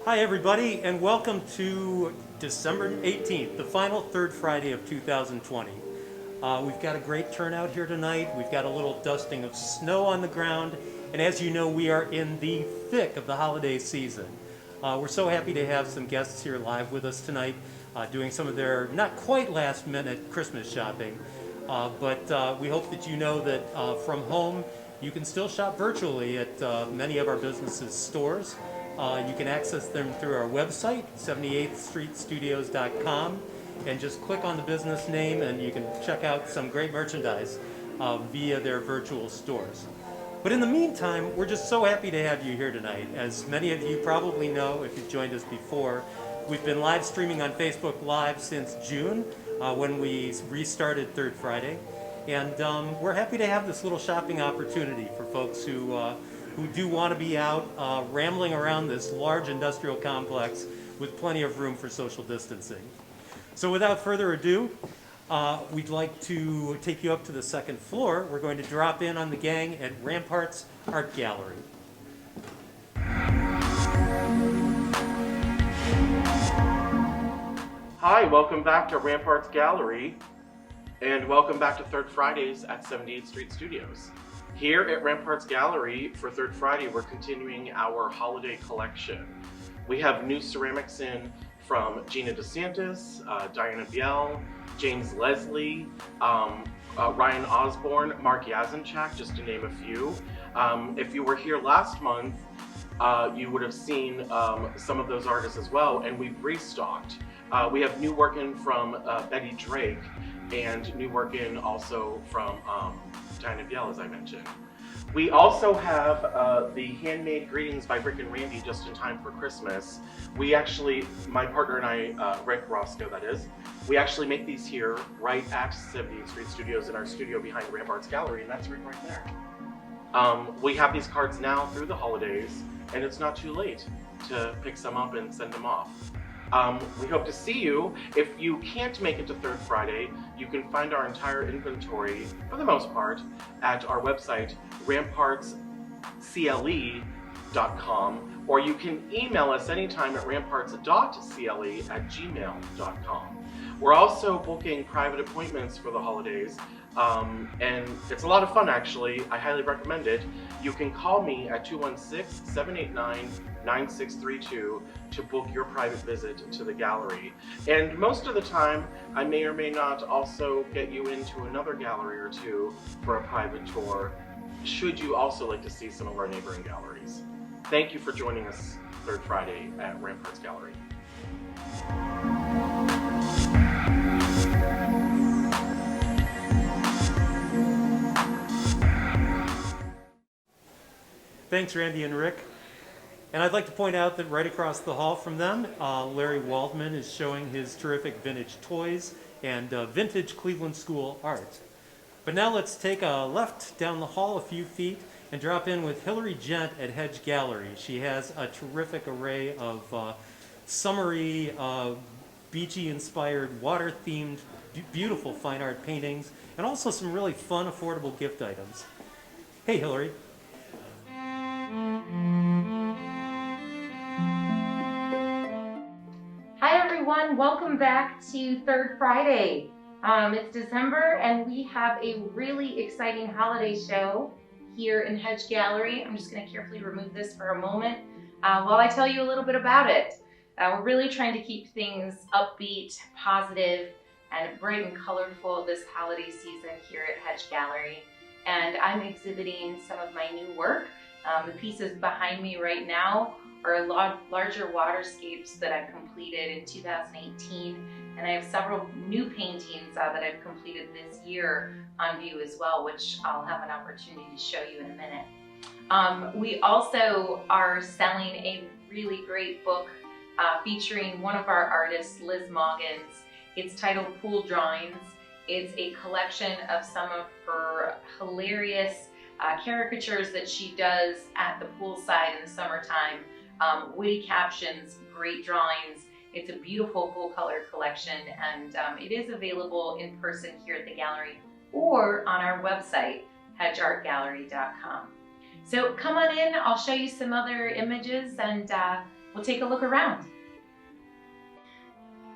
Hi everybody, and welcome to December 18th, the final third Friday of 2020. We've got a great turnout here tonight. We've got a little dusting of snow on the ground, and as you know, we are in the thick of the holiday season. We're so happy to have some guests here live with us tonight, doing some of their not quite last minute Christmas shopping, but we hope that you know that from home you can still shop virtually at many of our businesses' stores. You can access them through our website, 78thstreetstudios.com, and just click on the business name and you can check out some great merchandise via their virtual stores. But in the meantime, we're just so happy to have you here tonight. As many of you probably know, if you've joined us before, we've been live streaming on Facebook Live since June when we restarted Third Friday. And we're happy to have this little shopping opportunity for folks who do want to be out rambling around this large industrial complex with plenty of room for social distancing. So without further ado, we'd like to take you up to the second floor. We're going to drop in on the gang at RampArts Art Gallery. Hi, welcome back to RampArts Gallery, and welcome back to Third Fridays at 78th Street Studios. Here at RampArts Gallery for Third Friday, we're continuing our holiday collection. We have new ceramics in from Gina DeSantis, Diana Biel, James Leslie, Ryan Osborne, Mark Yazinchak, just to name a few. If you were here last month, you would have seen some of those artists as well, and we've restocked. We have new work in from Betty Drake, and new work in also from Diana Biel, as I mentioned. We also have the handmade greetings by Rick and Randy just in time for Christmas. We actually, my partner and I, Rick Roscoe that is, we actually make these here right at 78th Street Studios in our studio behind RampArts Gallery, and that's Rick right there. We have these cards now through the holidays, and it's not too late to pick some up and send them off. We hope to see you. If you can't make it to Third Friday, you can find our entire inventory, for the most part, at our website, rampartscle.com, or you can email us anytime at ramparts.cle@gmail.com. We're also booking private appointments for the holidays, and it's a lot of fun actually. I highly recommend it. You can call me at 216-789-9632 to book your private visit to the gallery. And most of the time, I may or may not also get you into another gallery or two for a private tour, should you also like to see some of our neighboring galleries. Thank you for joining us Third Friday at RampArts Gallery. Thanks, Randy and Rick. And I'd like to point out that right across the hall from them, Larry Waldman is showing his terrific vintage toys and vintage Cleveland School art. But now let's take a left down the hall a few feet and drop in with Hillary Gent at HEDGE Gallery. She has a terrific array of summery, beachy-inspired, water-themed, beautiful fine art paintings, and also some really fun, affordable gift items. Hey, Hillary. Hi everyone, welcome back to Third Friday. It's December and we have a really exciting holiday show here in HEDGE Gallery. I'm just going to carefully remove this for a moment while I tell you a little bit about it. We're really trying to keep things upbeat, positive, and bright and colorful this holiday season here at HEDGE Gallery. And I'm exhibiting some of my new work. The pieces behind me right now are larger waterscapes that I've completed in 2018, and I have several new paintings that I've completed this year on view as well, which I'll have an opportunity to show you in a minute. We also are selling a really great book featuring one of our artists, Liz Moggins. It's titled Pool Drawings. It's a collection of some of her hilarious caricatures that she does at the poolside in the summertime. Witty captions, great drawings. It's a beautiful full color collection, and it is available in person here at the gallery or on our website, hedgeartgallery.com. So come on in, I'll show you some other images and we'll take a look around.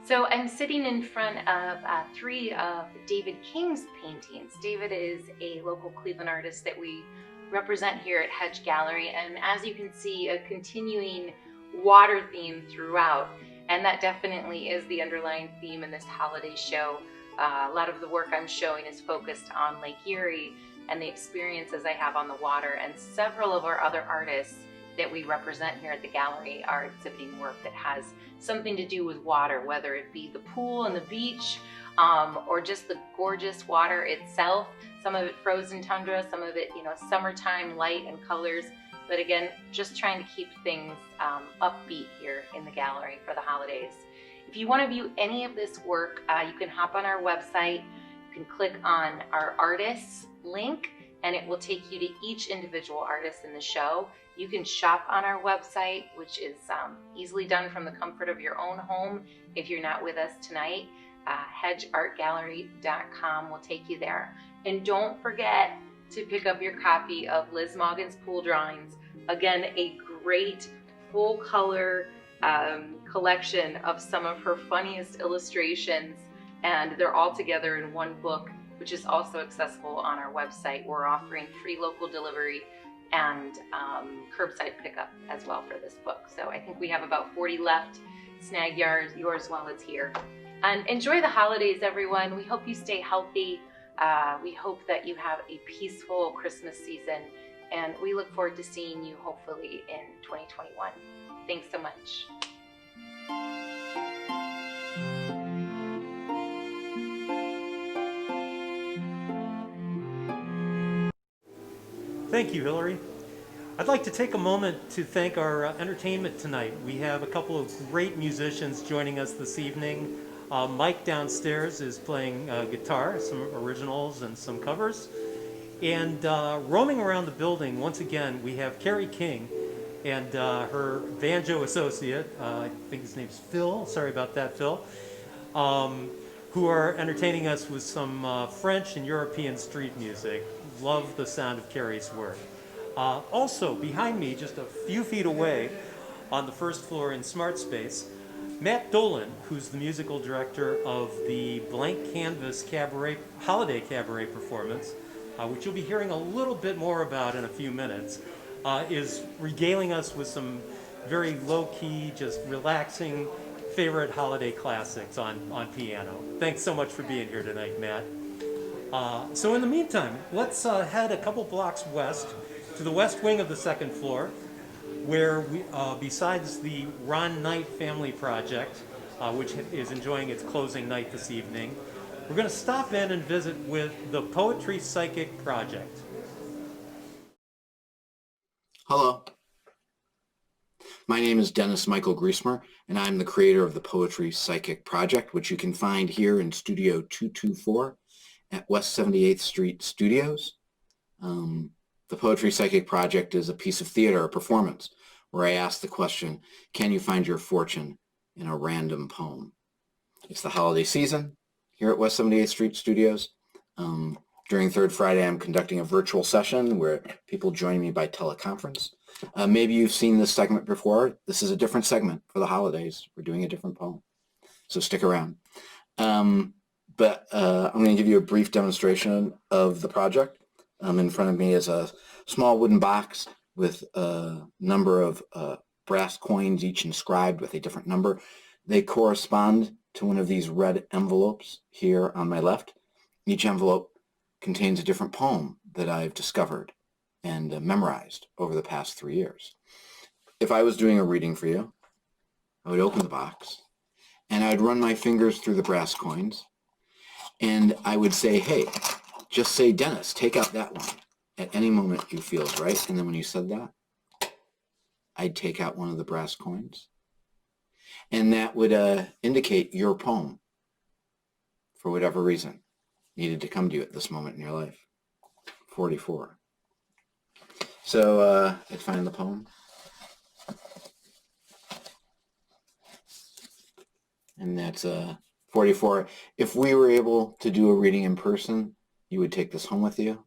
So I'm sitting in front of three of David King's paintings. David is a local Cleveland artist that we represent here at HEDGE Gallery, and as you can see, a continuing water theme throughout, and that definitely is the underlying theme in this holiday show. A lot of the work I'm showing is focused on Lake Erie and the experiences I have on the water, and several of our other artists that we represent here at the gallery are exhibiting work that has something to do with water, whether it be the pool and the beach, or just the gorgeous water itself. Some of it frozen tundra, some of it, summertime light and colors. But again, just trying to keep things upbeat here in the gallery for the holidays. If you want to view any of this work, you can hop on our website. You can click on our artists link, and it will take you to each individual artist in the show. You can shop on our website, which is easily done from the comfort of your own home if you're not with us tonight. HEDGEArtGallery.com will take you there. And don't forget to pick up your copy of Liz Morgan's Pool Drawings. Again, a great full color collection of some of her funniest illustrations, and they're all together in one book, which is also accessible on our website. We're offering free local delivery and curbside pickup as well for this book. So I think we have about 40 left. Snag yours while it's here. And enjoy the holidays, everyone. We hope you stay healthy. We hope that you have a peaceful Christmas season, and we look forward to seeing you hopefully in 2021. Thanks so much. Thank you, Hillary. I'd like to take a moment to thank our entertainment tonight. We have a couple of great musicians joining us this evening. Mike downstairs is playing guitar, some originals and some covers. And roaming around the building, once again, we have Carrie King and her banjo associate, I think his name's Phil, sorry about that, Phil, who are entertaining us with some French and European street music. Love the sound of Carrie's work. Also, behind me, just a few feet away, on the first floor in Smart Space, Matt Dolan, who's the musical director of the Blank Canvas Holiday Cabaret performance, which you'll be hearing a little bit more about in a few minutes, is regaling us with some very low-key, just relaxing favorite holiday classics on piano. Thanks so much for being here tonight, Matt. So in the meantime, let's head a couple blocks west to the west wing of the second floor, where we, besides the Ron Knight Family Project, which is enjoying its closing night this evening, we're going to stop in and visit with the Poetry Psychic Project. Hello. My name is Dennis Michael Griesmer, and I'm the creator of the Poetry Psychic Project, which you can find here in Studio 224 at West 78th Street Studios. The Poetry Psychic Project is a piece of theater, a performance, where I ask the question, can you find your fortune in a random poem? It's the holiday season here at West 78th Street Studios. During Third Friday, I'm conducting a virtual session where people join me by teleconference. Maybe you've seen this segment before. This is a different segment for the holidays. We're doing a different poem, so stick around. I'm going to give you a brief demonstration of the project. In front of me is a small wooden box with a number of brass coins, each inscribed with a different number. They correspond to one of these red envelopes here on my left. Each envelope contains a different poem that I've discovered and memorized over the past 3 years. If I was doing a reading for you, I would open the box and I'd run my fingers through the brass coins and I would say, hey, just say, Dennis, take out that one at any moment you feel is right. And then when you said that, I'd take out one of the brass coins. And that would indicate your poem, for whatever reason, needed to come to you at this moment in your life. 44. So I'd find the poem. And that's 44. If we were able to do a reading in person, you would take this home with you.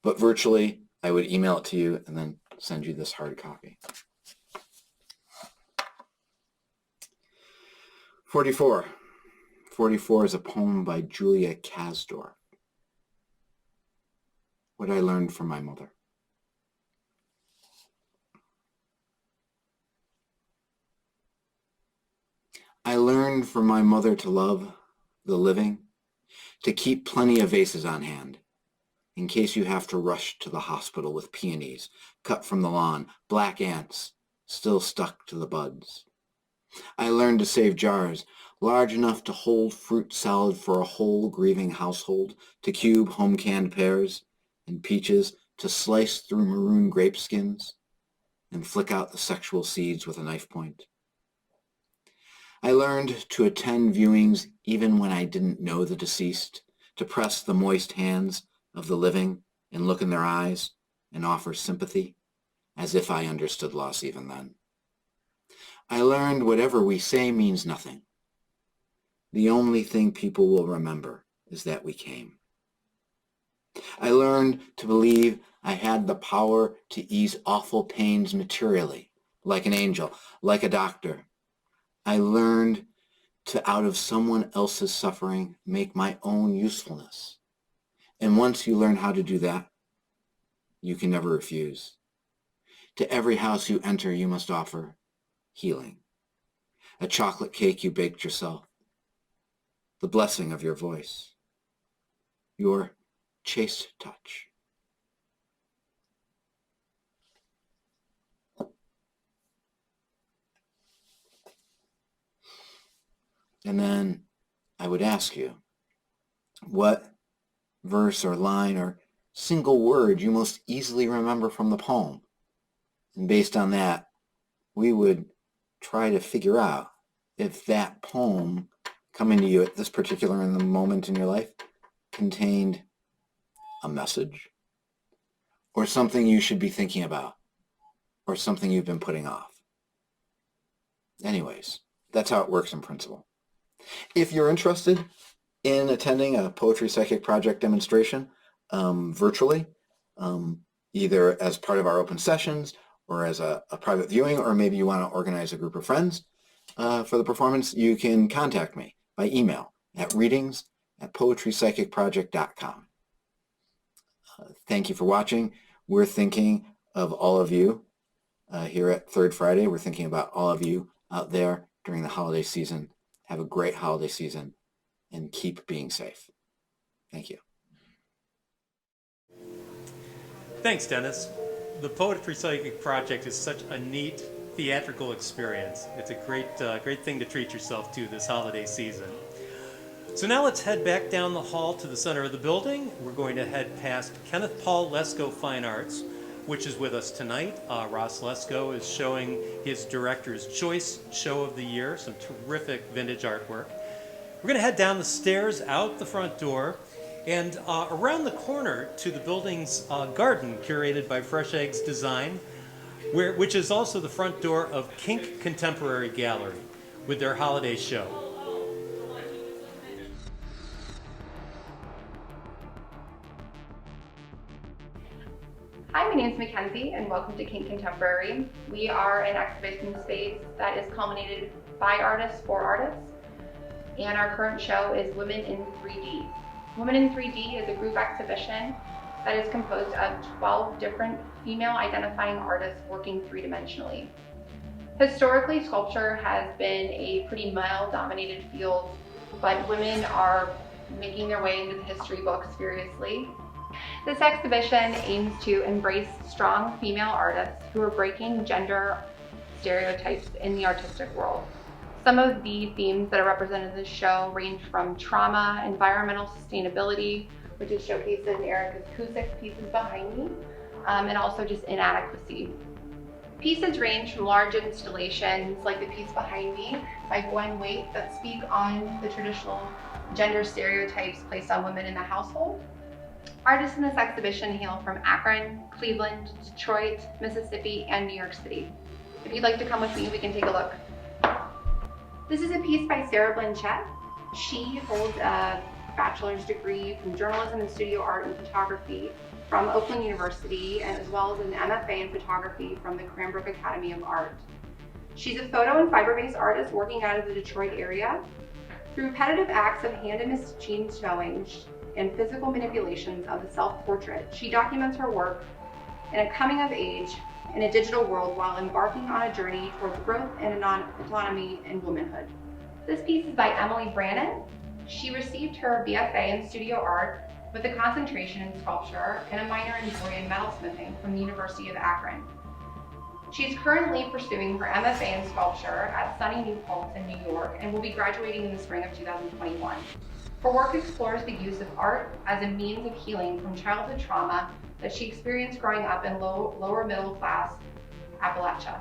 But virtually, I would email it to you and then send you this hard copy. 44. 44 is a poem by Julia Kasdorf. What I learned from my mother. I learned from my mother to love the living, to keep plenty of vases on hand, in case you have to rush to the hospital with peonies cut from the lawn, black ants still stuck to the buds. I learned to save jars large enough to hold fruit salad for a whole grieving household, to cube home-canned pears and peaches, to slice through maroon grape skins and flick out the sexual seeds with a knife point. I learned to attend viewings even when I didn't know the deceased, to press the moist hands of the living and look in their eyes and offer sympathy, as if I understood loss even then. I learned whatever we say means nothing. The only thing people will remember is that we came. I learned to believe I had the power to ease awful pains materially, like an angel, like a doctor. I learned to, out of someone else's suffering, make my own usefulness. And once you learn how to do that, you can never refuse. To every house you enter, you must offer healing. A chocolate cake you baked yourself. The blessing of your voice. Your chaste touch. And then I would ask you what verse or line or single word you most easily remember from the poem. And based on that, we would try to figure out if that poem coming to you at this particular moment in your life contained a message or something you should be thinking about or something you've been putting off. Anyways, that's how it works in principle. If you're interested in attending a Poetry Psychic Project demonstration virtually, either as part of our open sessions or as a private viewing, or maybe you want to organize a group of friends for the performance, you can contact me by email at readings@poetrypsychicproject.com. Thank you for watching. We're thinking of all of you here at Third Friday. We're thinking about all of you out there during the holiday season. Have a great holiday season and keep being safe. Thank you. Thanks, Dennis. The Poetry Psychic Project is such a neat theatrical experience. It's a great thing to treat yourself to this holiday season. So now let's head back down the hall to the center of the building. We're going to head past Kenneth Paul Lesko Fine Arts, which is with us tonight. Ross Lesko is showing his Director's Choice Show of the Year, some terrific vintage artwork. We're going to head down the stairs, out the front door, and around the corner to the building's garden, curated by Fresh Eggs Design, which is also the front door of KINK Contemporary Gallery with their holiday show. Hi, my name is Mackenzie and welcome to KINK Contemporary. We are an exhibition space that is culminated by artists for artists, and our current show is Women in 3D. Women in 3D is a group exhibition that is composed of 12 different female identifying artists working three-dimensionally. Historically, sculpture has been a pretty male-dominated field, but women are making their way into the history books seriously. This exhibition aims to embrace strong female artists who are breaking gender stereotypes in the artistic world. Some of the themes that are represented in this show range from trauma, environmental sustainability, which is showcased in Erica Cusick's pieces behind me, and also just inadequacy. Pieces range from large installations like the piece behind me by Gwen Waite that speak on the traditional gender stereotypes placed on women in the household. Artists in this exhibition hail from Akron, Cleveland, Detroit, Mississippi, and New York City. If you'd like to come with me, we can take a look. This is a piece by Sarah Blanchett. She holds a bachelor's degree from journalism and studio art and photography from Oakland University, and as well as an MFA in photography from the Cranbrook Academy of Art. She's a photo and fiber-based artist working out of the Detroit area. Through repetitive acts of hand and machine showing and physical manipulations of the self-portrait, she documents her work in a coming of age in a digital world while embarking on a journey towards growth and autonomy and womanhood. This piece is by Emily Brannon. She received her BFA in studio art with a concentration in sculpture and a minor in Dorian metalsmithing from the University of Akron. She is currently pursuing her MFA in sculpture at SUNY New Paltz in New York and will be graduating in the spring of 2021. Her work explores the use of art as a means of healing from childhood trauma that she experienced growing up in lower middle class Appalachia.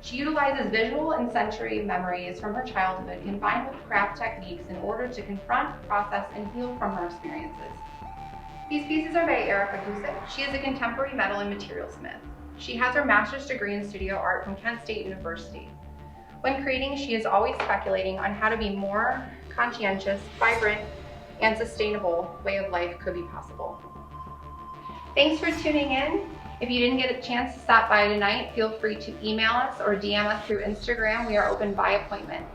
She utilizes visual and sensory memories from her childhood combined with craft techniques in order to confront, process, and heal from her experiences. These pieces are by Erica Gusick. She is a contemporary metal and material smith. She has her master's degree in studio art from Kent State University. When creating, she is always speculating on how to be more conscientious, vibrant, and sustainable way of life could be possible. Thanks for tuning in. If you didn't get a chance to stop by tonight, feel free to email us or DM us through Instagram. We are open by appointment.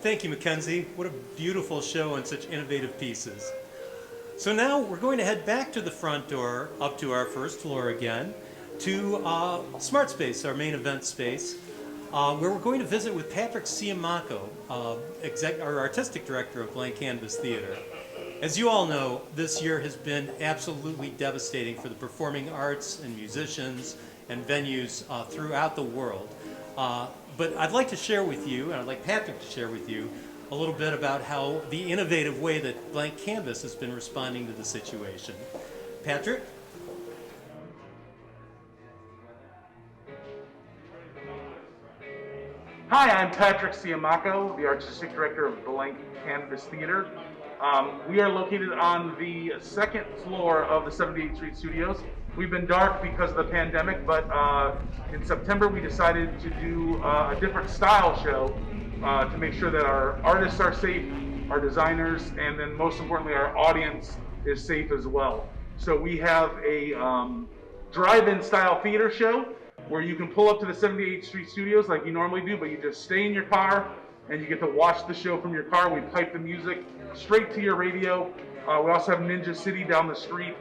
Thank you, Mackenzie. What a beautiful show and such innovative pieces. So now we're going to head back to the front door, up to our first floor again, to Smart Space, our main event space, where we're going to visit with Patrick Siamaco, our artistic director of Blank Canvas Theater. As you all know, this year has been absolutely devastating for the performing arts and musicians and venues throughout the world. But I'd like to share with you, and I'd like Patrick to share with you, a little bit about how the innovative way that Blank Canvas has been responding to the situation. Patrick? Hi, I'm Patrick Siamaco, the Artistic Director of Blank Canvas Theater. We are located on the second floor of the 78th Street Studios. We've been dark because of the pandemic, but in September we decided to do a different style show to make sure that our artists are safe, our designers, and then most importantly our audience is safe as well. So we have a drive-in style theater show where you can pull up to the 78th Street Studios like you normally do, but you just stay in your car and you get to watch the show from your car. We pipe the music straight to your radio. We also have Ninja City down the street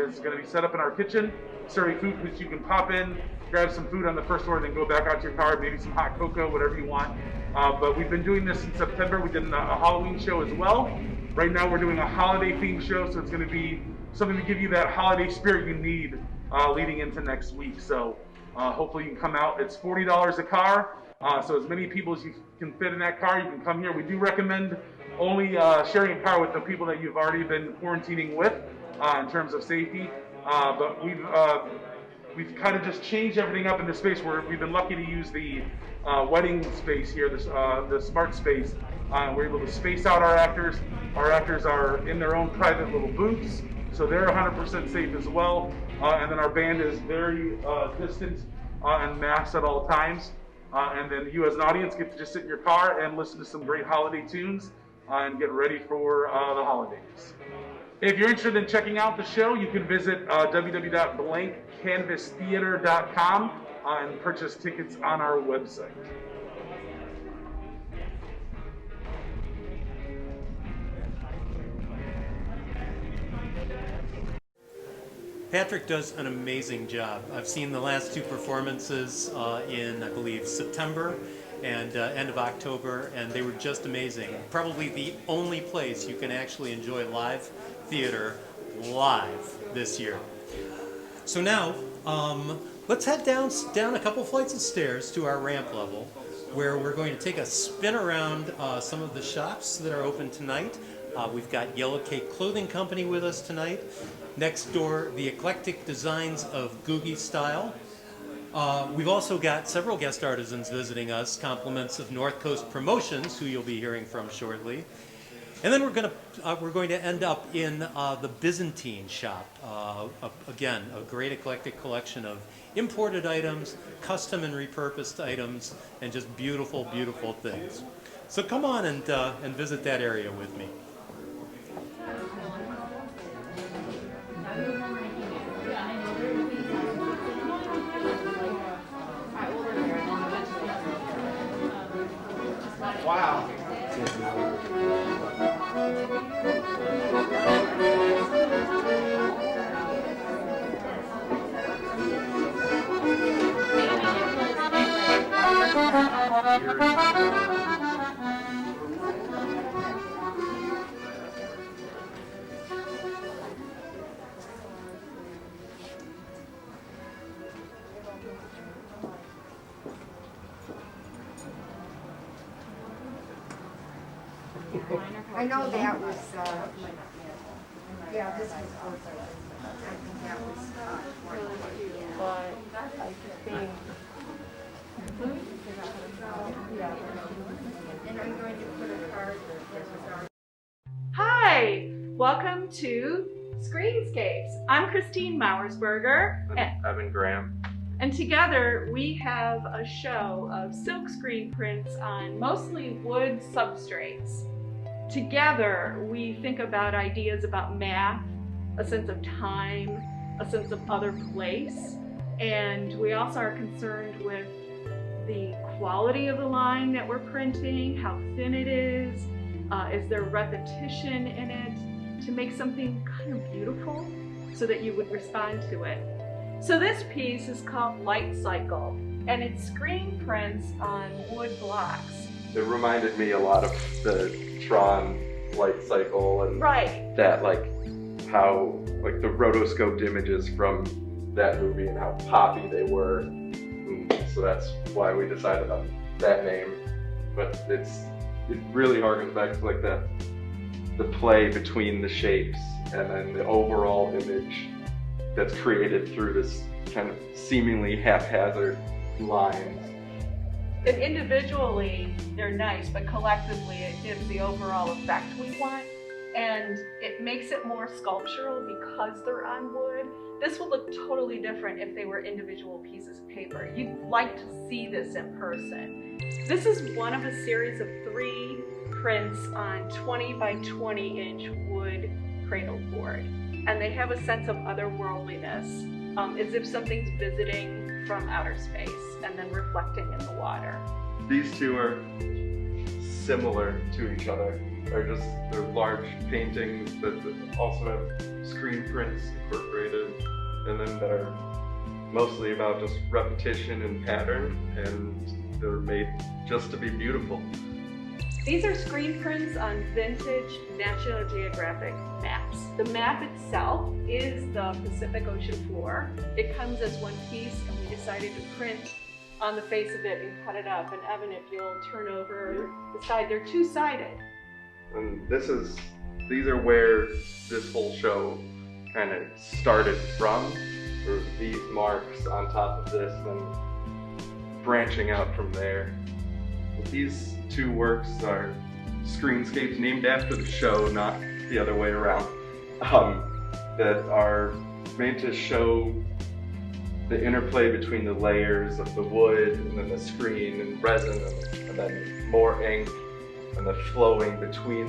is going to be set up in our kitchen, serving food which you can pop in, grab some food on the first floor, and then go back out to your car, maybe some hot cocoa, whatever you want. But we've been doing this in September. We did a Halloween show as well. Right now we're doing a holiday themed show, so it's going to be something to give you that holiday spirit you need leading into next week. So hopefully you can come out. It's $40 a car, so as many people as you can fit in that car, you can come here. We do recommend only sharing a car with the people that you've already been quarantining with in terms of safety. But we've kind of just changed everything up in the space where we've been lucky to use the wedding space here, the smart space. We're able to space out our actors. Our actors are in their own private little booths, so they're 100% safe as well. And then our band is very distant and masked at all times. And then you as an audience get to just sit in your car and listen to some great holiday tunes and get ready for the holidays. If you're interested in checking out the show, you can visit www.blankcanvastheater.com and purchase tickets on our website. Patrick does an amazing job. I've seen the last two performances in, I believe, September and end of October, and they were just amazing. Probably the only place you can actually enjoy live theater live this year. So now, let's head down a couple flights of stairs to our ramp level, where we're going to take a spin around some of the shops that are open tonight. We've got Yellow Cake Clothing Company with us tonight. Next door, the Eclectic Designs of Googie Style. We've also got several guest artisans visiting us, compliments of North Coast Promotions, who you'll be hearing from shortly. And then we're going to end up in the Byzantine shop. Again, a great eclectic collection of imported items, custom and repurposed items, and just beautiful, beautiful things. So come on and visit that area with me. I know that was, yeah, this was, I think that was, but I think, and I'm going to put a card. Hi, welcome to Screenscapes. I'm Christine Mauersberger, I'm Evan Graham. and together we have a show of silk screen prints on mostly wood substrates. Together we think about ideas about math, a sense of time, a sense of other place, and we also are concerned with the quality of the line that we're printing, how thin it is there repetition in it, to make something kind of beautiful so that you would respond to it. So this piece is called Light Cycle, and it's screen prints on wood blocks. It reminded me a lot of the Tron light cycle and Right. that, like, how, like, the rotoscoped images from that movie and how poppy they were. And so that's why we decided on that name. But it really harkens back to, like, the play between the shapes and then the overall image that's created through this kind of seemingly haphazard lines. And individually, they're nice, but collectively it gives the overall effect we want. And it makes it more sculptural because they're on wood. This would look totally different if they were individual pieces of paper. You'd like to see this in person. This is one of a series of 3 prints on 20 by 20 inch wood cradle board. And they have a sense of otherworldliness, as if something's visiting from outer space and then reflecting in the water. These two are similar to each other. They're large paintings that also have screen prints incorporated, and then that are mostly about just repetition and pattern, and they're made just to be beautiful. These are screen prints on vintage National Geographic maps. The map itself is the Pacific Ocean floor. It comes as one piece, and we decided to print on the face of it and cut it up. And Evan, if you'll turn over the side, they're two-sided. And these are where this whole show kind of started from. There was these marks on top of this, and branching out from there. These 2 works are screenscapes named after the show, not the other way around, that are made to show the interplay between the layers of the wood and then the screen and resin and then more ink and the flowing between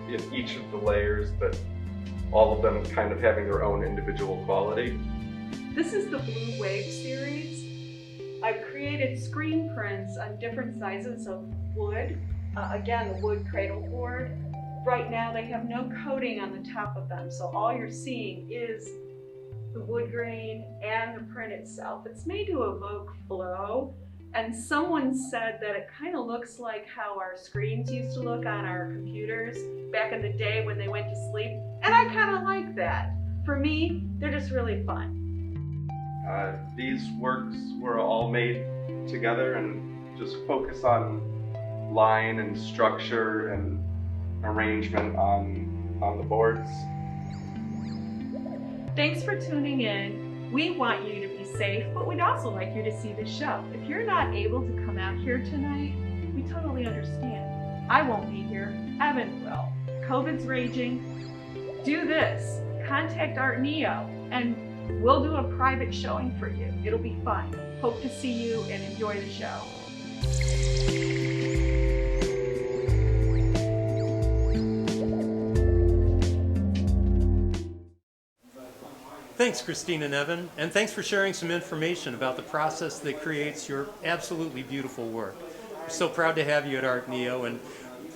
in each of the layers, but all of them kind of having their own individual quality. This is the Blue Wave series. I've created screen prints on different sizes of wood. Again, the wood cradle board. Right now they have no coating on the top of them, so all you're seeing is the wood grain and the print itself. It's made to evoke flow, and someone said that it kind of looks like how our screens used to look on our computers back in the day when they went to sleep, and I kind of like that. For me, they're just really fun. These works were all made together and just focus on line and structure and arrangement on the boards. Thanks for tuning in. We want you to be safe, but we'd also like you to see the show. If you're not able to come out here tonight, we totally understand. I won't be here. Evan will. COVID's raging. Do this. Contact ARTneo and we'll do a private showing for you. It'll be fun. Hope to see you and enjoy the show. Thanks, Christine and Evan, and thanks for sharing some information about the process that creates your absolutely beautiful work. We're so proud to have you at ARTneo, and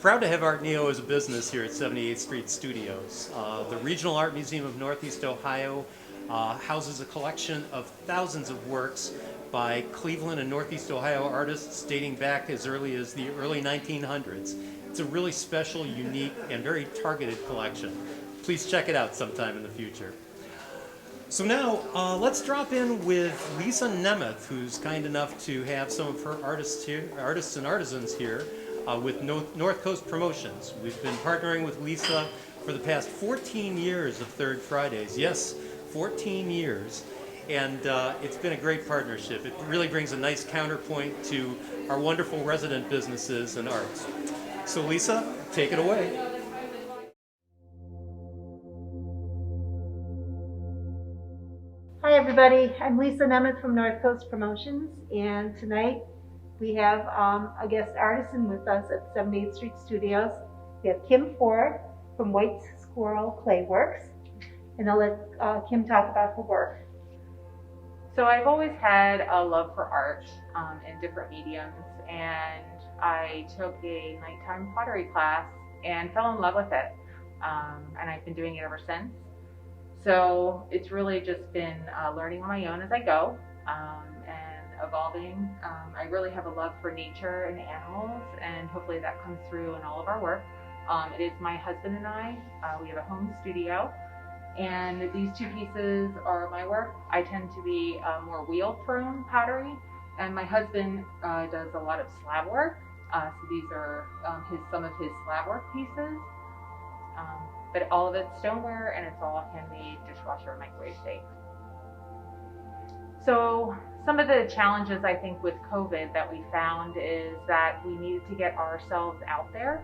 Proud to have ARTneo as a business here at 78th Street Studios. The Regional Art Museum of Northeast Ohio houses a collection of thousands of works by Cleveland and Northeast Ohio artists dating back as early as the early 1900s. It's a really special, unique, and very targeted collection. Please check it out sometime in the future. So now, let's drop in with Lisa Nemeth, who's kind enough to have some of her artists and artisans here with North Coast Promotions. We've been partnering with Lisa for the past 14 years of Third Fridays. Yes, 14 years. And it's been a great partnership. It really brings a nice counterpoint to our wonderful resident businesses and arts. So Lisa, take it away. Hi everybody, I'm Lisa Nemeth from North Coast Promotions, and tonight we have a guest artisan with us at 78th Street Studios. We have Kim Ford from White Squirrel Clay Works, and I'll let Kim talk about her work. So I've always had a love for art in different mediums, and I took a nighttime pottery class and fell in love with it, and I've been doing it ever since. So it's really just been learning on my own as I go and evolving. I really have a love for nature and animals, and hopefully that comes through in all of our work. It is my husband and I. We have a home studio, and these two pieces are my work. I tend to be more wheel-prone pottery, and my husband does a lot of slab work. So these are some of his slab work pieces. But all of it's stoneware, and it's all handmade, dishwasher and microwave safe. So some of the challenges I think with COVID that we found is that we needed to get ourselves out there.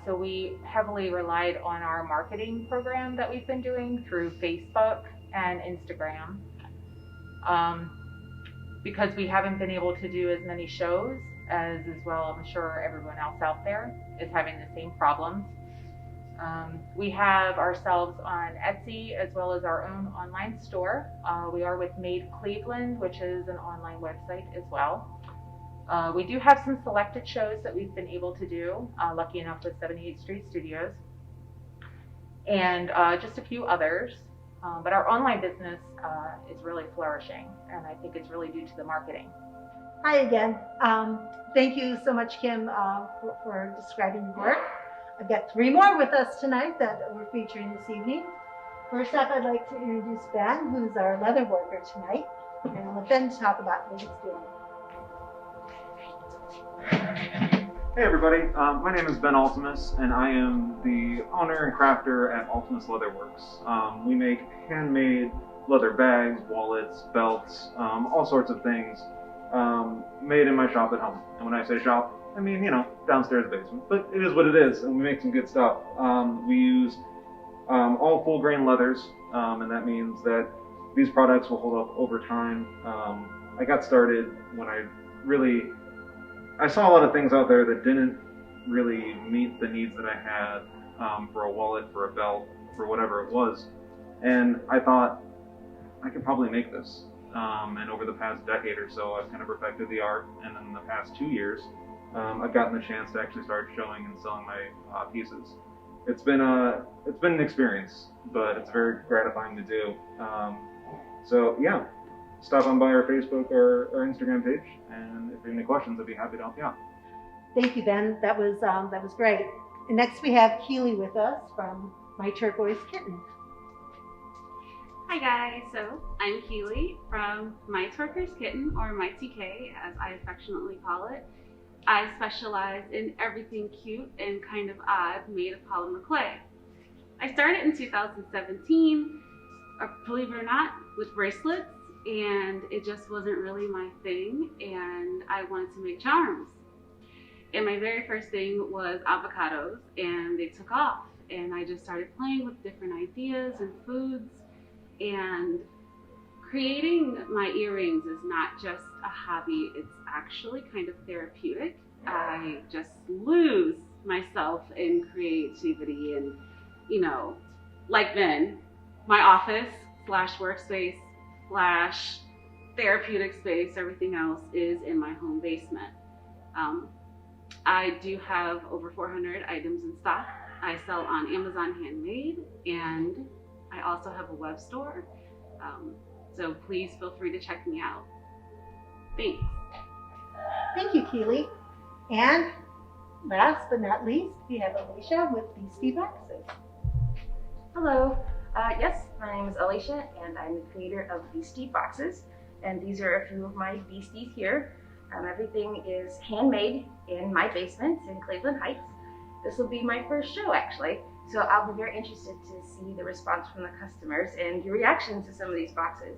So we heavily relied on our marketing program that we've been doing through Facebook and Instagram. Because we haven't been able to do as many shows as well, I'm sure everyone else out there is having the same problems. We have ourselves on Etsy as well as our own online store. We are with Made Cleveland, which is an online website as well. We do have some selected shows that we've been able to do, lucky enough with 78th Street Studios, and just a few others. But our online business is really flourishing, and I think it's really due to the marketing. Hi again. Thank you so much, Kim, for describing your work. I've got three more with us tonight that we're featuring this evening. First up, I'd like to introduce Ben, who's our leather worker tonight, and I'll let Ben talk about what he's doing. Hey everybody, my name is Ben Altimus, and I am the owner and crafter at Altimus Leather Works. We make handmade leather bags, wallets, belts, all sorts of things made in my shop at home. And when I say shop, I mean, you know, downstairs basement, but it is what it is, and we make some good stuff. We use all full grain leathers, and that means that these products will hold up over time. I got started when I saw a lot of things out there that didn't really meet the needs that I had for a wallet, for a belt, for whatever it was, and I thought I could probably make this. And over the past decade or so, I've kind of perfected the art, and in the past 2 years, I've gotten the chance to actually start showing and selling my pieces. It's been an experience, but it's very gratifying to do. So yeah, stop on by our Facebook or our Instagram page, and if you have any questions, I'd be happy to help you out. Thank you, Ben. That was great. And next we have Keely with us from My Turquoise Kitten. Hi guys, so I'm Keely from My Turquoise Kitten, or My TK as I affectionately call it. I specialize in everything cute and kind of odd made of polymer clay. I started in 2017, believe it or not, with bracelets, and it just wasn't really my thing, and I wanted to make charms. And my very first thing was avocados, and they took off, and I just started playing with different ideas and foods, and creating my earrings is not just a hobby, it's actually kind of therapeutic. I just lose myself in creativity and, you know, like Ben, my office / workspace / therapeutic space, everything else is in my home basement. I do have over 400 items in stock. I sell on Amazon Handmade, and I also have a web store. So please feel free to check me out. Thanks. Thank you, Keely. And last but not least, we have Alicia with Beastie Boxes. Hello. Yes, my name is Alicia, and I'm the creator of Beastie Boxes. And these are a few of my beasties here. Everything is handmade in my basement in Cleveland Heights. This will be my first show, actually. So I'll be very interested to see the response from the customers and your reactions to some of these boxes.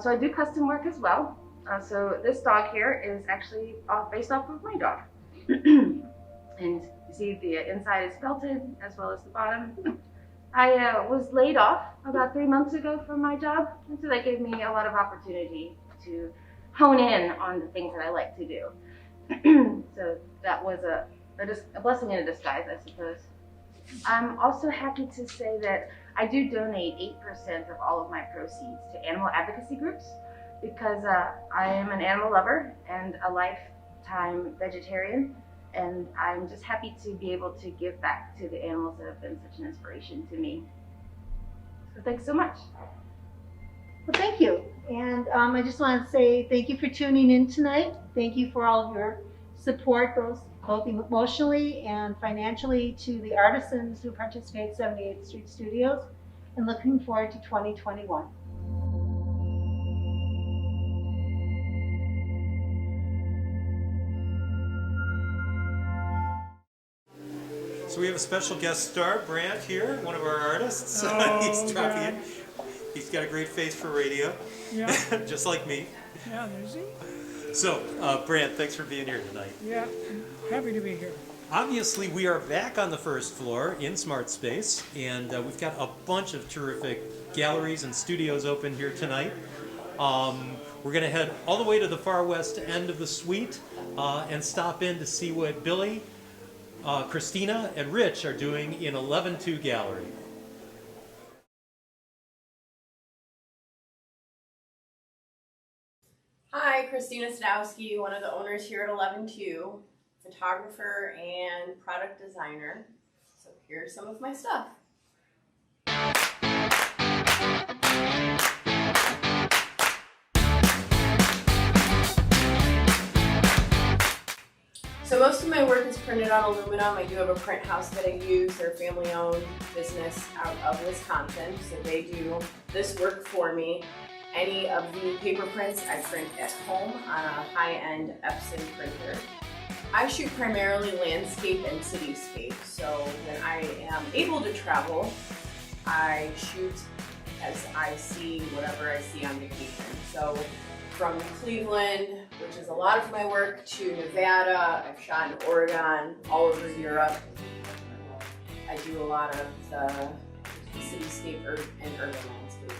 So I do custom work as well. So this dog here is actually based off of my dog. And you see the inside is felted as well as the bottom. I was laid off about 3 months ago from my job, and so that gave me a lot of opportunity to hone in on the things that I like to do. So that was a blessing in a disguise, I suppose. I'm also happy to say that I do donate 8% of all of my proceeds to animal advocacy groups because I am an animal lover and a lifetime vegetarian, and I'm just happy to be able to give back to the animals that have been such an inspiration to me. So thanks so much. Well, thank you. And I just want to say thank you for tuning in tonight. Thank you for all of your support, both emotionally and financially, to the artisans who participate at 78th Street Studios, and looking forward to 2021. So we have a special guest star, Brant here, one of our artists. Oh, He's dropping God. in. He's got a great face for radio, Yeah. just like me. Yeah, there's he. So, Brant, thanks for being here tonight. Yeah, happy to be here. Obviously, we are back on the first floor in Smart Space, and we've got a bunch of terrific galleries and studios open here tonight. We're going to head all the way to the far west end of the suite and stop in to see what Billy, Christina, and Rich are doing in 11-2 Gallery. Hi, Christina Sadowski, one of the owners here at 11-2, photographer and product designer. So here's some of my stuff. So most of my work is printed on aluminum. I do have a print house that I use. They're a family-owned business out of Wisconsin, so they do this work for me. Any of the paper prints I print at home on a high-end Epson printer. I shoot primarily landscape and cityscape, so when I am able to travel, I shoot as I see whatever I see on vacation. So from Cleveland, which is a lot of my work, to Nevada, I've shot in Oregon, all over Europe. I do a lot of the cityscape and urban landscape.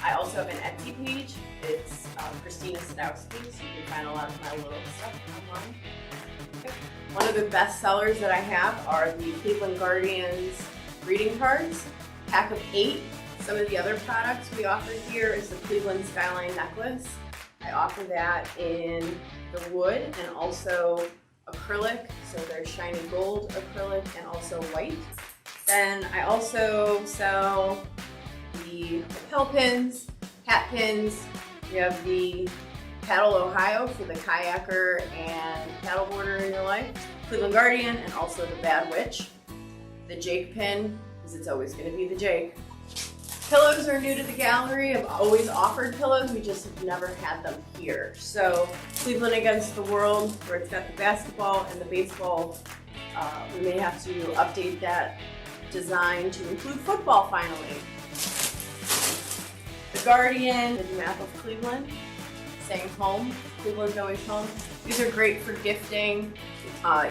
I also have an Etsy page. It's Christina Sadowski, so you can find a lot of my little stuff online. One of the best sellers that I have are the Cleveland Guardians greeting cards, pack of 8. Some of the other products we offer here is the Cleveland Skyline necklace. I offer that in the wood and also acrylic, so there's shiny gold acrylic and also white. Then I also sell the lapel pins, hat pins. We have the Paddle Ohio for the kayaker and paddleboarder in your life, Cleveland Guardian, and also the Bad Witch. The Jake pin, because it's always going to be the Jake. Pillows are new to the gallery. I've always offered pillows, we just have never had them here. So Cleveland Against the World, where it's got the basketball and the baseball, we may have to update that design to include football finally. The Guardian, the map of Cleveland, saying home, Cleveland's always home. These are great for gifting,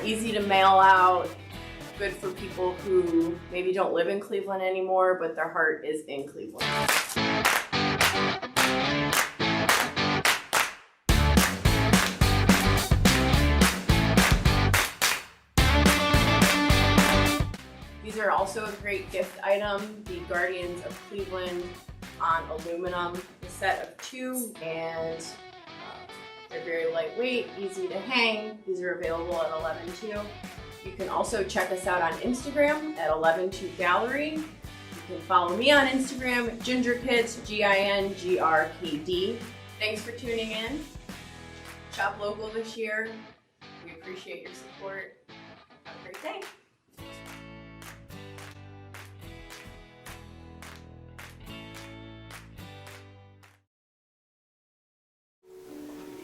easy to mail out, good for people who maybe don't live in Cleveland anymore, but their heart is in Cleveland. These are also a great gift item, the Guardians of Cleveland on aluminum, a set of 2, and They're very lightweight, easy to hang. These are available at 11.2. You can also check us out on Instagram at 11.2 Gallery. You can follow me on Instagram, GingerKids, GINGRKD. Thanks for tuning in. Shop local this year. We appreciate your support. Have a great day.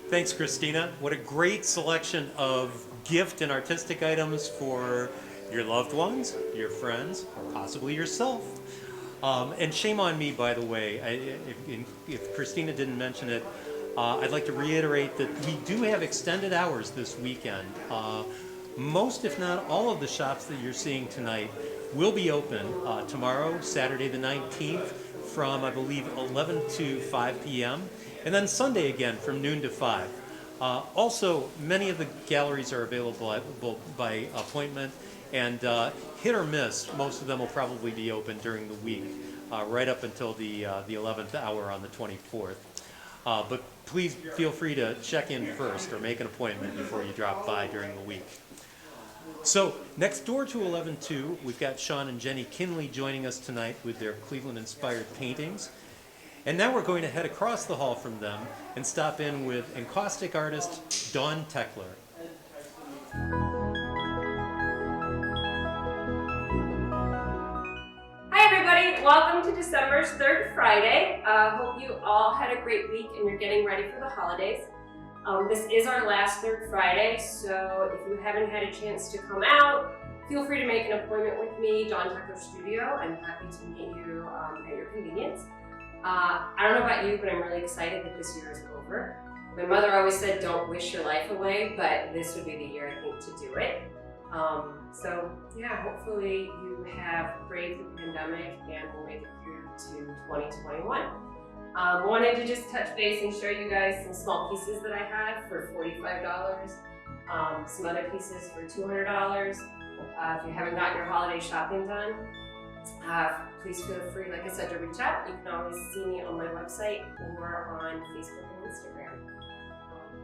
Thanks, Christina. What a great selection of gift and artistic items for your loved ones, your friends, or possibly yourself. And shame on me, by the way, if Christina didn't mention it, I'd like to reiterate that we do have extended hours this weekend. Most, if not all, of the shops that you're seeing tonight will be open tomorrow, Saturday the 19th, from, I believe, 11 to 5 p.m., and then Sunday again from noon to 5. Also, many of the galleries are available by appointment, and hit or miss, most of them will probably be open during the week, right up until the 11th hour on the 24th. But please feel free to check in first or make an appointment before you drop by during the week. So next door to 11.2, we've got Sean and Jenny Kinley joining us tonight with their Cleveland-inspired paintings. And now we're going to head across the hall from them and stop in with encaustic artist Dawn Tekler. Hi everybody, welcome to December's third Friday. Hope you all had a great week and you're getting ready for the holidays. This is our last third Friday, so if you haven't had a chance to come out, feel free to make an appointment with me, Dawn Tekler Studio. I'm happy to meet you at your convenience. I don't know about you, but I'm really excited that this year is over. My mother always said, don't wish your life away, but this would be the year, I think, to do it. So yeah, hopefully you have braved the pandemic and will make it through to 2021. Wanted to just touch base and show you guys some small pieces that I had for $45, some other pieces for $200. If you haven't gotten your holiday shopping done, please feel free, like I said, to reach out. You can always see me on my website or on Facebook and Instagram.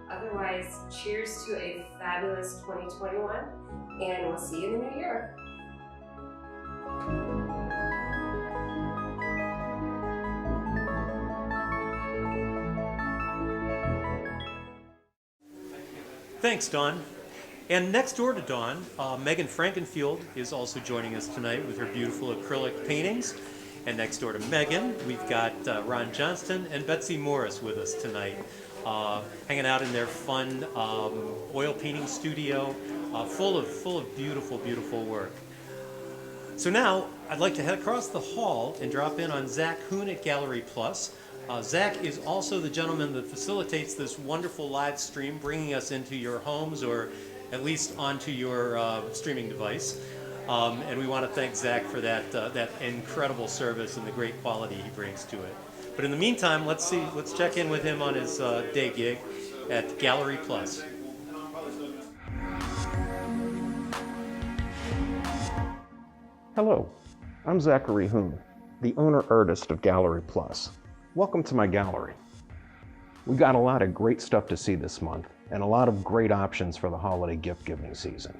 Otherwise, cheers to a fabulous 2021, and we'll see you in the new year. Thanks, Dawn. And next door to Dawn, Megan Frankenfield is also joining us tonight with her beautiful acrylic paintings. And next door to Megan, we've got Ron Johnston and Betsy Morris with us tonight, hanging out in their fun oil painting studio, full of beautiful, beautiful work. So now, I'd like to head across the hall and drop in on Zach Hoon at GalleryPlus. Zach is also the gentleman that facilitates this wonderful live stream, bringing us into your homes or at least onto your streaming device. And we want to thank Zach for that incredible service and the great quality he brings to it. But in the meantime, let's check in with him on his day gig at GalleryPlus. Hello, I'm Zachary Hoon, the owner-artist of GalleryPlus. Welcome to my gallery. We got a lot of great stuff to see this month, and a lot of great options for the holiday gift-giving season.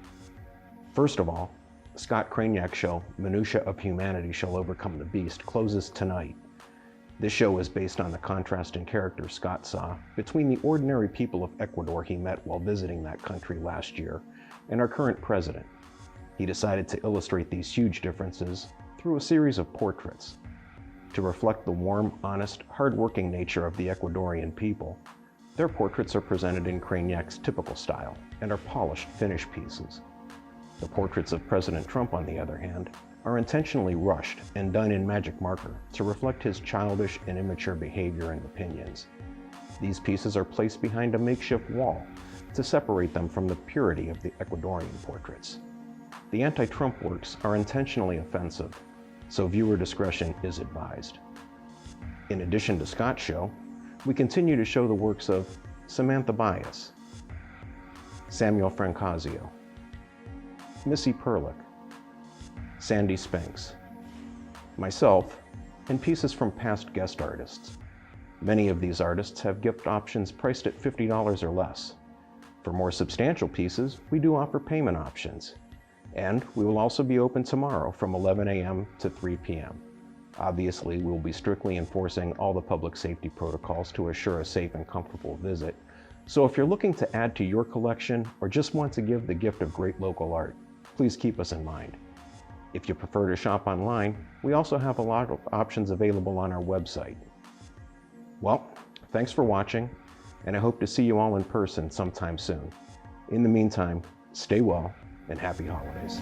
First of all, Scott Craniak's show, Minutia of Humanity Shall Overcome the Beast, closes tonight. This show is based on the contrasting characters Scott saw between the ordinary people of Ecuador he met while visiting that country last year and our current president. He decided to illustrate these huge differences through a series of portraits. To reflect the warm, honest, hard-working nature of the Ecuadorian people, their portraits are presented in Craniak's typical style and are polished finish pieces. The portraits of President Trump, on the other hand, are intentionally rushed and done in magic marker to reflect his childish and immature behavior and opinions. These pieces are placed behind a makeshift wall to separate them from the purity of the Ecuadorian portraits. The anti-Trump works are intentionally offensive, so viewer discretion is advised. In addition to Scott's show, we continue to show the works of Samantha Bias, Samuel Francasio, Missy Perlick, Sandy Spinks, myself, and pieces from past guest artists. Many of these artists have gift options priced at $50 or less. For more substantial pieces, we do offer payment options. And we will also be open tomorrow from 11 a.m. to 3 p.m. Obviously, we will be strictly enforcing all the public safety protocols to assure a safe and comfortable visit. So if you're looking to add to your collection or just want to give the gift of great local art, please keep us in mind. If you prefer to shop online, we also have a lot of options available on our website. Well, thanks for watching, and I hope to see you all in person sometime soon. In the meantime, stay well and happy holidays.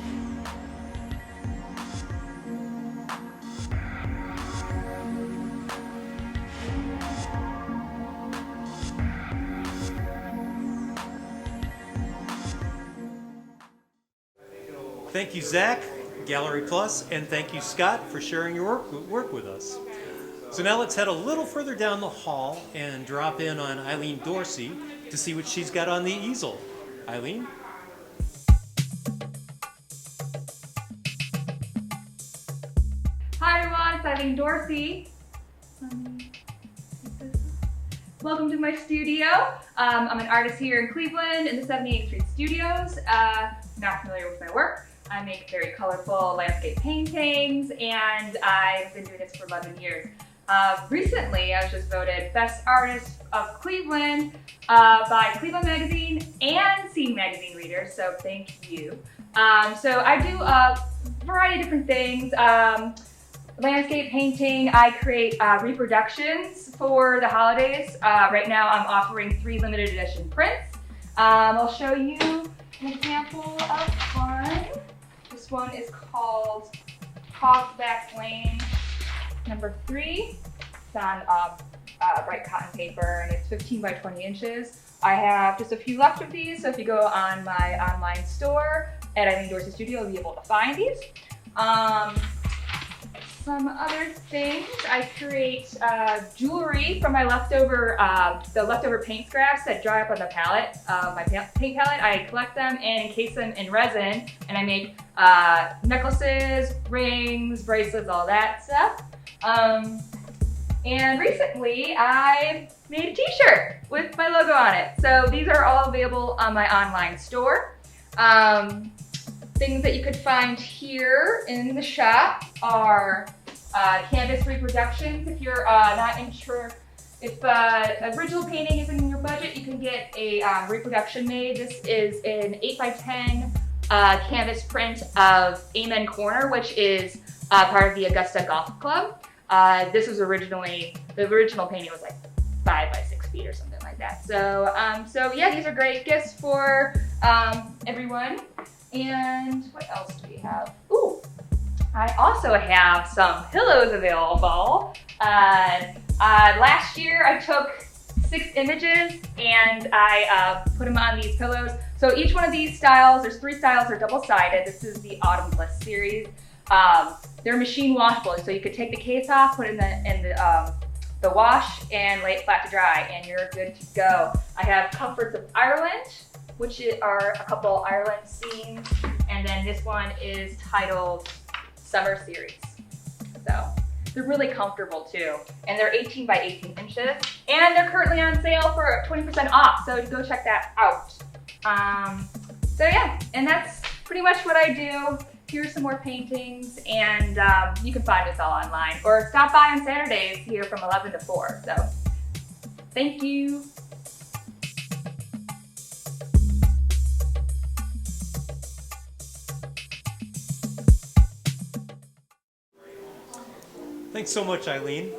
Thank you, Zach, GalleryPlus, and thank you, Scott, for sharing your work with us. So now let's head a little further down the hall and drop in on Eileen Dorsey to see what she's got on the easel. Eileen? Hi everyone, it's Eileen Dorsey. Welcome to my studio. I'm an artist here in Cleveland in the 78th Street Studios. Not familiar with my work. I make very colorful landscape paintings, and I've been doing this for 11 years. Recently, I was just voted Best Artist of Cleveland by Cleveland Magazine and Scene Magazine readers, so thank you. So I do a variety of different things. Landscape painting, I create reproductions for the holidays. Right now I'm offering 3 limited edition prints. I'll show you an example of one. This one is called Hogback Lane number 3. It's on bright cotton paper, and it's 15 by 20 inches. I have just a few left of these, so if you go on my online store at Eileen Dorsey Studio, you'll be able to find these. Some other things, I create jewelry from my leftover paint scraps that dry up on the palette, my paint palette. I collect them and encase them in resin, and I make necklaces, rings, bracelets, all that stuff. And recently I made a t-shirt with my logo on it. So these are all available on my online store. Things that you could find here in the shop are canvas reproductions. If you're not sure if original painting isn't in your budget, you can get a reproduction made. This is an 8x10 canvas print of Amen Corner, which is part of the Augusta Golf Club. This was originally, the original painting was like 5 by 6 feet or something like that. So, so yeah, these are great gifts for everyone. And what else do we have? Ooh, I also have some pillows available. Last year I took 6 images and I put them on these pillows. So each one of these styles, there's 3 styles, they're double-sided. This is the Autumn Bliss series. They're machine washable, so you could take the case off, put it in the wash, and lay it flat to dry, and you're good to go. I have Comforts of Ireland, which are a couple Ireland scenes, and then this one is titled Summer Series. So they're really comfortable too, and they're 18 by 18 inches, and they're currently on sale for 20% off, so go check that out. So yeah, and that's pretty much what I do. Here's some more paintings, and you can find us all online, or stop by on Saturdays here from 11 to 4. So thank you. Thanks so much, Eileen.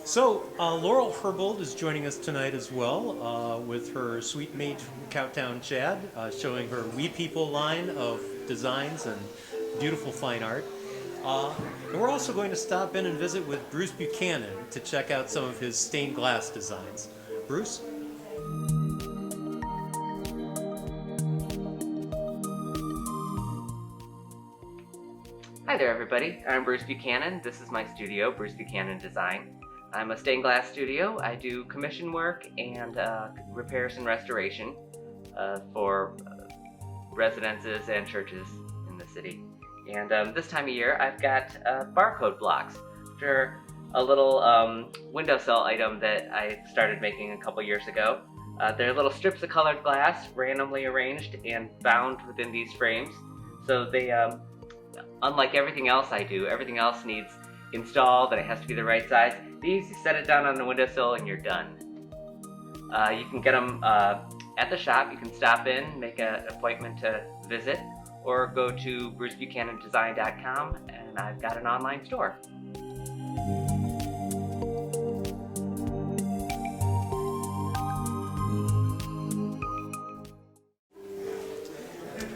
So, Laurel Herbold is joining us tonight as well with her Sweet Mate Cowtown Chad, showing her We People line of designs and beautiful fine art. And we're also going to stop in and visit with Bruce Buchanan to check out some of his stained glass designs. Bruce? Hi there everybody, I'm Bruce Buchanan. This is my studio, Bruce Buchanan Design. I'm a stained glass studio. I do commission work and repairs and restoration for residences and churches in the city. And this time of year I've got barcode blocks, which are a little windowsill item that I started making a couple years ago. They're little strips of colored glass randomly arranged and bound within these frames. So they, unlike everything else I do, everything else needs installed and it has to be the right size. These, you set it down on the windowsill and you're done. You can get them at the shop. You can stop in, make an appointment to visit, or go to brucebuchanandesign.com and I've got an online store.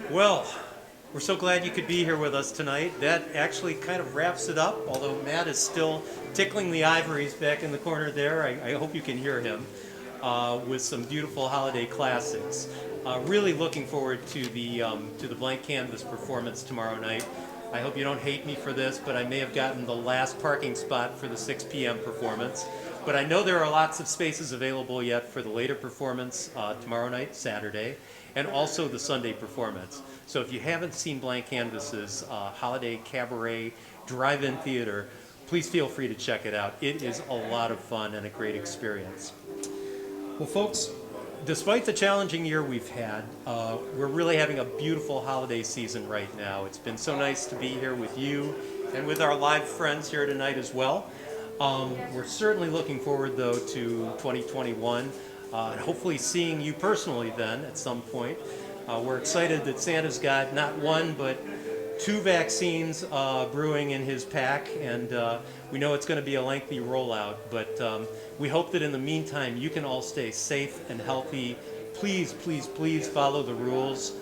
Well, we're so glad you could be here with us tonight. That actually kind of wraps it up, although Matt is still tickling the ivories back in the corner there. I hope you can hear him with some beautiful holiday classics. Really looking forward to the blank canvas performance tomorrow night. I hope you don't hate me for this, but I may have gotten the last parking spot for the 6 p.m. performance. But I know there are lots of spaces available yet for the later performance tomorrow night, Saturday, and also the Sunday performance. So if you haven't seen Blank Canvas's holiday cabaret drive-in theater, please feel free to check it out. It is a lot of fun and a great experience. Well, folks, despite the challenging year we've had, we're really having a beautiful holiday season right now. It's been so nice to be here with you and with our live friends here tonight as well. We're certainly looking forward, though, to 2021 and hopefully seeing you personally then at some point. We're excited that Santa's got not one, but 2 vaccines brewing in his pack, and we know it's going to be a lengthy rollout, but we hope that in the meantime you can all stay safe and healthy. Please, please, please follow the rules.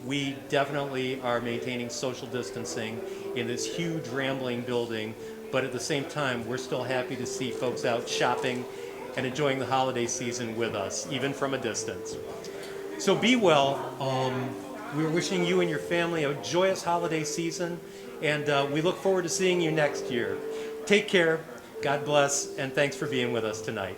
We definitely are maintaining social distancing in this huge rambling building, but at the same time we're still happy to see folks out shopping and enjoying the holiday season with us, even from a distance. So be well. We're wishing you and your family a joyous holiday season, and we look forward to seeing you next year. Take care, God bless, and thanks for being with us tonight.